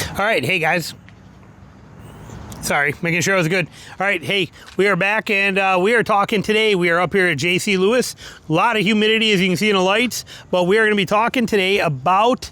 All right, hey guys. Sorry, making sure I was good. All right, hey, we are back and we are talking today. We are up here at J.C. Lewis. A lot of humidity, as you can see in the lights, but we are going to be talking today about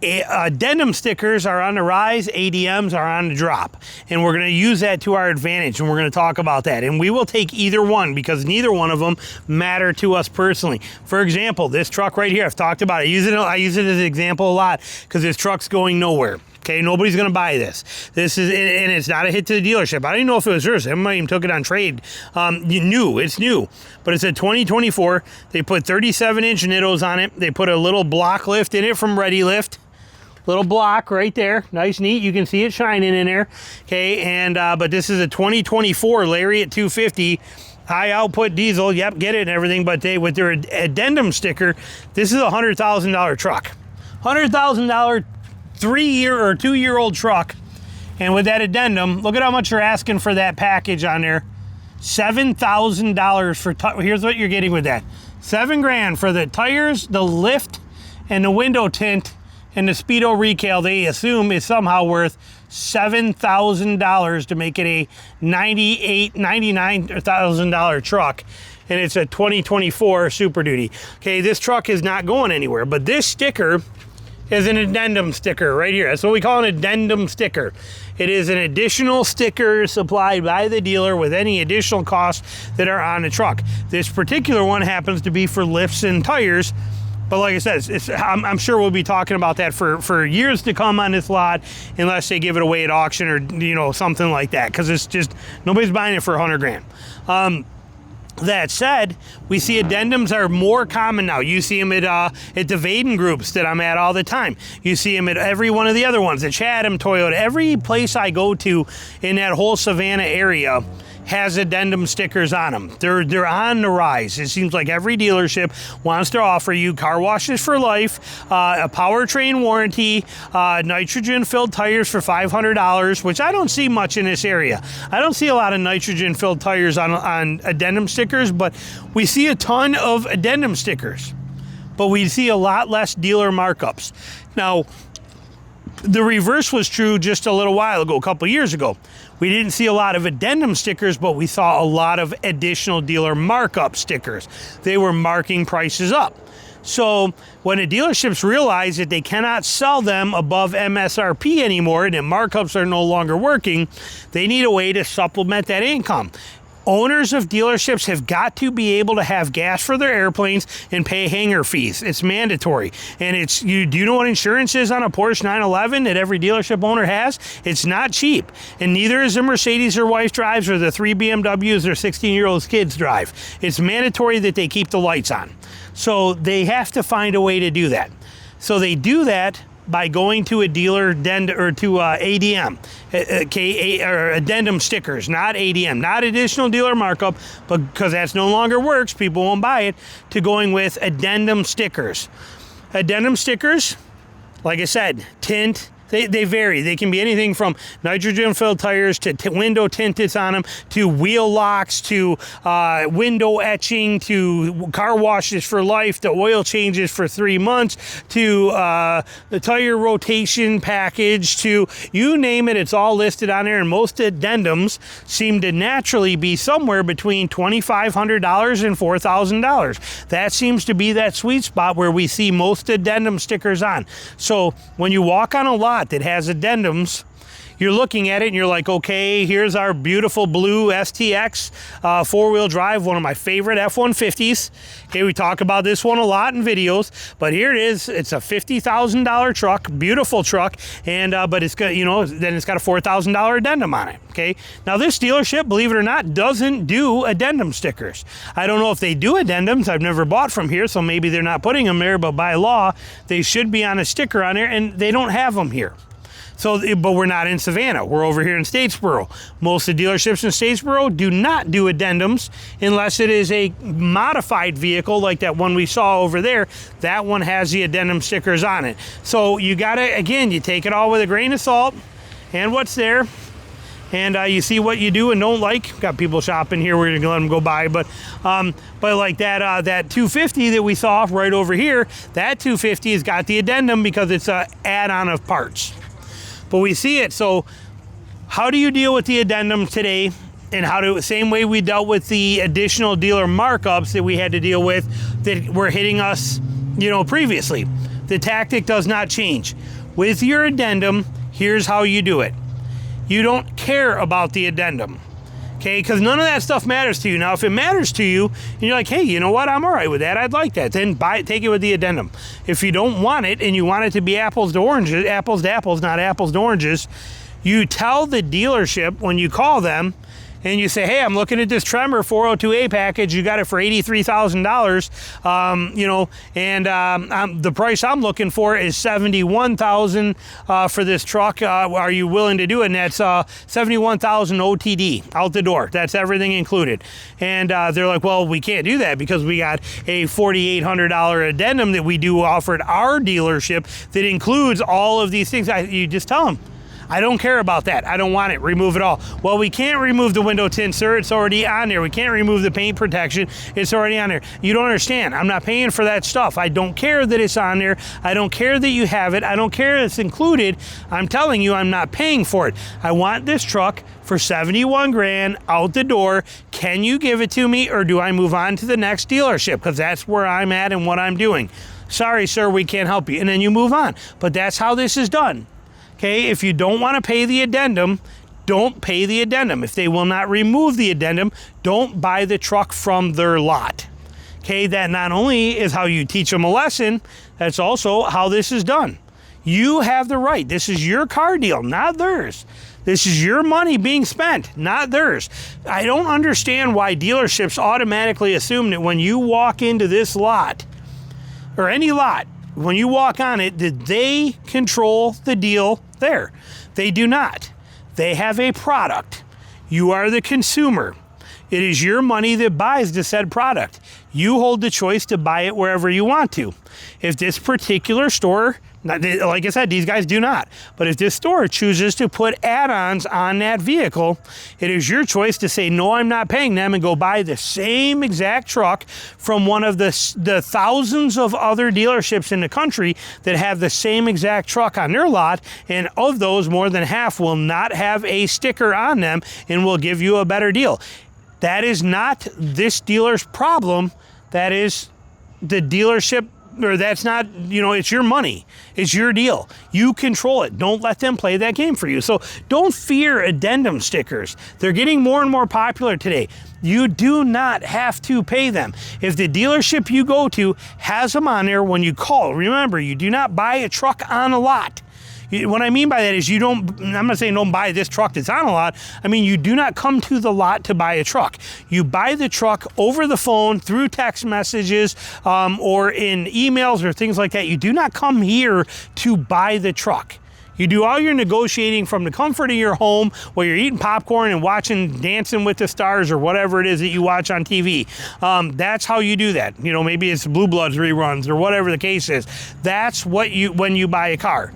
addendum stickers are on the rise, ADMs are on the drop, and we're going to use that to our advantage, and we're going to talk about that. And we will take either one because neither one of them matter to us personally. For example, this truck right here, I've talked about it. I use it as an example a lot because this truck's going nowhere. Okay, nobody's going to buy this. This is, and it's not a hit to the dealership. I don't even know if it was yours. Somebody even took it on trade. It's new, but it's a 2024. They put 37-inch nittos on it. They put a little block lift in it from Ready Lift. Little block right there, nice, neat. You can see it shining in there. Okay, and but this is a 2024 Lariat 250. High output diesel. Yep, get it and everything. But with their addendum sticker, this is a $100,000 truck. $100,000. 3-year or 2-year-old truck, and with that addendum, look at how much you're asking for that package on there. $7,000 for here's what you're getting with that. $7,000 for the tires, the lift, and the window tint, and the Speedo recal. They assume is somehow worth $7,000 to make it a $99,000 truck, and it's a 2024 Super Duty. Okay, this truck is not going anywhere, but this sticker is an addendum sticker right here. That's what we call an addendum sticker. It is an additional sticker supplied by the dealer with any additional costs that are on the truck. This particular one happens to be for lifts and tires, but like I said, I'm sure we'll be talking about that for years to come on this lot, unless they give it away at auction or something like that, because it's just nobody's buying it for $100,000. That said, we see addendums are more common now. You see them at the Vaden groups that I'm at all the time. You see them at every one of the other ones, at Chatham, Toyota. Every place I go to in that whole Savannah area has addendum stickers on them. They're on the rise. It seems like every dealership wants to offer you car washes for life, a powertrain warranty, nitrogen-filled tires for $500, which I don't see much in this area. I don't see a lot of nitrogen-filled tires on addendum stickers, but we see a ton of addendum stickers. But we see a lot less dealer markups. Now, the reverse was true just a little while ago, a couple years ago. We didn't see a lot of addendum stickers, but we saw a lot of additional dealer markup stickers. They were marking prices up. So when the dealerships realize that they cannot sell them above MSRP anymore and the markups are no longer working, they need a way to supplement that income. Owners of dealerships have got to be able to have gas for their airplanes and pay hangar fees. It's mandatory. And do you know what insurance is on a Porsche 911 that every dealership owner has? It's not cheap. And neither is the Mercedes their wife drives or the 3 BMWs their 16-year-old kids drive. It's mandatory that they keep the lights on. So they have to find a way to do that. So they do that by going to a dealer or to ADM, or addendum stickers, not ADM, not additional dealer markup, but because that's no longer works, people won't buy it, to going with addendum stickers. Addendum stickers, like I said, tint. They vary. They can be anything from nitrogen-filled tires to window tinted on them, to wheel locks, to window etching, to car washes for life, to oil changes for 3 months, to the tire rotation package, to you name it, it's all listed on there. And most addendums seem to naturally be somewhere between $2,500 and $4,000. That seems to be that sweet spot where we see most addendum stickers on. So when you walk on a lot that has addendums, you're looking at it and you're like, okay, here's our beautiful blue STX 4-wheel drive, one of my favorite F-150s. Okay, we talk about this one a lot in videos, but here it is. It's a $50,000 truck, beautiful truck, and but it's got, then it's got a $4,000 addendum on it. Okay, now this dealership, believe it or not, doesn't do addendum stickers. I don't know if they do addendums. I've never bought from here, so maybe they're not putting them there, but by law, they should be on a sticker on there, and they don't have them here. So, but we're not in Savannah. We're over here in Statesboro. Most of the dealerships in Statesboro do not do addendums unless it is a modified vehicle like that one we saw over there. That one has the addendum stickers on it. So you gotta, again, you take it all with a grain of salt and what's there. And you see what you do and don't like. Got people shopping here. We're gonna let them go by, but like that 250 that we saw right over here, that 250 has got the addendum because it's a add-on of parts. but we see it. So how do you deal with the addendum today? And how to, same way we dealt with the additional dealer markups that we had to deal with that were hitting us, previously. The tactic does not change. With your addendum, here's how you do it. You don't care about the addendum, okay? Because none of that stuff matters to you. Now, if it matters to you, and you're like, hey, you know what? I'm all right with that. I'd like that. Then take it with the addendum. If you don't want it and you want it to be apples to oranges, apples to apples, not apples to oranges, you tell the dealership when you call them, and you say, hey, I'm looking at this Tremor 402A package. You got it for $83,000, and the price I'm looking for is $71,000 for this truck. Are you willing to do it? And that's $71,000 OTD out the door. That's everything included. And they're like, well, we can't do that because we got a $4,800 addendum that we do offer at our dealership that includes all of these things. You just tell them, I don't care about that. I don't want it. Remove it all. Well, we can't remove the window tint, sir. It's already on there. We can't remove the paint protection. It's already on there. You don't understand. I'm not paying for that stuff. I don't care that it's on there. I don't care that you have it. I don't care it's included. I'm telling you, I'm not paying for it. I want this truck for 71 grand out the door. Can you give it to me, or do I move on to the next dealership? Because that's where I'm at and what I'm doing. Sorry, sir, we can't help you. And then you move on. But that's how this is done. Okay, if you don't want to pay the addendum, don't pay the addendum. If they will not remove the addendum, don't buy the truck from their lot. Okay, that not only is how you teach them a lesson, that's also how this is done. You have the right. This is your car deal, not theirs. This is your money being spent, not theirs. I don't understand why dealerships automatically assume that when you walk into this lot, or any lot, when you walk on it, that they control the deal there. They do not. They have a product. You are the consumer. It is your money that buys the said product. You hold the choice to buy it wherever you want to. If this particular store, like I said, these guys do not, but if this store chooses to put add-ons on that vehicle, it is your choice to say, no, I'm not paying them, and go buy the same exact truck from one of the thousands of other dealerships in the country that have the same exact truck on their lot, and of those, more than half will not have a sticker on them and will give you a better deal. That is not this dealer's problem. That is the dealership, or that's not, it's your money. It's your deal. You control it. Don't let them play that game for you. So don't fear addendum stickers. They're getting more and more popular today. You do not have to pay them. If the dealership you go to has them on there when you call, remember, you do not buy a truck on a lot. What I mean by that is I'm not saying don't buy this truck that's on a lot. I mean, you do not come to the lot to buy a truck. You buy the truck over the phone, through text messages, or in emails or things like that. You do not come here to buy the truck. You do all your negotiating from the comfort of your home while you're eating popcorn and watching Dancing with the Stars or whatever it is that you watch on TV. That's how you do that. Maybe it's Blue Bloods reruns or whatever the case is. That's what when you buy a car.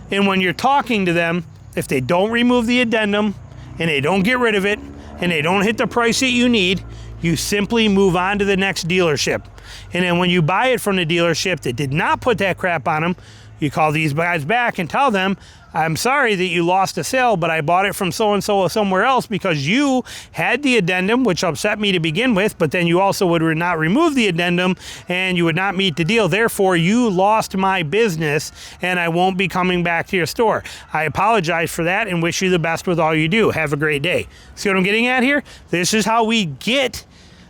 And when you're talking to them, if they don't remove the addendum and they don't get rid of it and they don't hit the price that you need, you simply move on to the next dealership. And then when you buy it from the dealership that did not put that crap on them, you call these guys back and tell them, I'm sorry that you lost a sale, but I bought it from so-and-so somewhere else because you had the addendum, which upset me to begin with, but then you also would not remove the addendum and you would not meet the deal. Therefore, you lost my business and I won't be coming back to your store. I apologize for that and wish you the best with all you do. Have a great day. See what I'm getting at here? This is how we get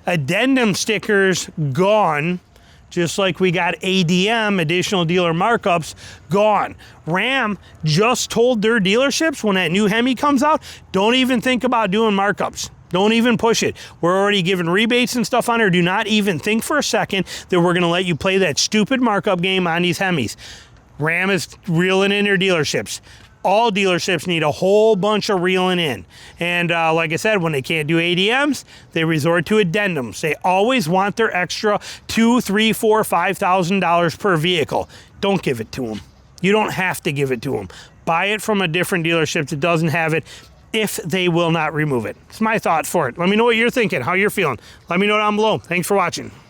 addendum stickers gone. Just like we got ADM, additional dealer markups, gone. Ram just told their dealerships when that new Hemi comes out, don't even think about doing markups. Don't even push it. We're already giving rebates and stuff on there. Do not even think for a second that we're going to let you play that stupid markup game on these Hemis. Ram is reeling in their dealerships. All dealerships need a whole bunch of reeling in. And like I said, when they can't do ADMs, they resort to addendums. They always want their extra $2,000, $3,000, $4,000, $5,000 per vehicle. Don't give it to them. You don't have to give it to them. Buy it from a different dealership that doesn't have it if they will not remove it. It's my thought for it. Let me know what you're thinking, how you're feeling. Let me know down below. Thanks for watching.